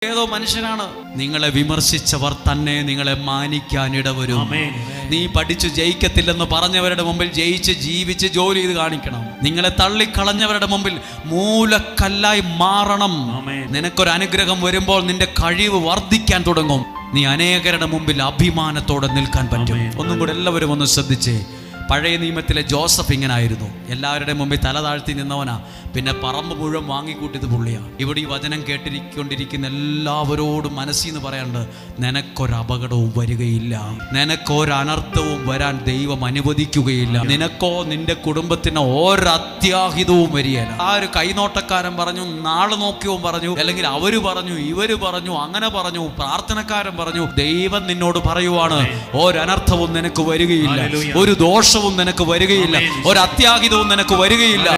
ഏതോ മനുഷ്യനാണ്. നിങ്ങളെ വിമർശിച്ചവർ തന്നെ നിങ്ങളെ മാനിക്കാൻ ഇടവരും. നീ പഠിച്ചു ജയിക്കത്തില്ലെന്ന് പറഞ്ഞവരുടെ മുമ്പിൽ ജയിച്ച് ജീവിച്ച് ജോലി ചെയ്ത് കാണിക്കണം. നിങ്ങളെ തള്ളിക്കളഞ്ഞവരുടെ മുമ്പിൽ മൂലക്കല്ലായി മാറണം. നിനക്കൊരു അനുഗ്രഹം വരുമ്പോൾ നിന്റെ കഴിവ് വർദ്ധിക്കാൻ തുടങ്ങും. നീ അനേകരുടെ മുമ്പിൽ അഭിമാനത്തോടെ നിൽക്കാൻ പറ്റും. ഒന്നും കൂടെ എല്ലാവരും ഒന്ന് ശ്രദ്ധിച്ചേ. പഴയ നിയമത്തിലെ ജോസഫ് ഇങ്ങനായിരുന്നു. എല്ലാവരുടെയും മുമ്പിൽ തല താഴ്ത്തി നിന്നവനാ. പിന്നെ പറമ്പ് മുഴുവൻ വാങ്ങിക്കൂട്ടിയത് പുള്ളിയാണ്. ഇവിടെ ഈ വചനം കേട്ടിരിക്കൊണ്ടിരിക്കുന്ന എല്ലാവരോടും മനസ്സിന്ന് പറയാണ്ട്, നിനക്കൊരപകടവും വരികയില്ല, നിനക്കൊരനർത്ഥവും വരാൻ ദൈവം അനുവദിക്കുകയില്ല. നിനക്കോ നിന്റെ കുടുംബത്തിന് ഒരത്യാഹിതവും വരികയില്ല. ആ ഒരു കൈനോട്ടക്കാരൻ പറഞ്ഞു, നാളെ നോക്കിയവും പറഞ്ഞു, അല്ലെങ്കിൽ അവര് പറഞ്ഞു, ഇവര് പറഞ്ഞു, അങ്ങനെ പറഞ്ഞു, പ്രാർത്ഥനക്കാരൻ പറഞ്ഞു. ദൈവം നിന്നോട് പറയുവാണ്, ഒരനർത്ഥവും നിനക്ക് വരികയില്ല, ഒരു ദോഷവും നിനക്ക് വരികയില്ല, ഒരു അത്യാഹിതവും നിനക്ക് വരികയില്ല.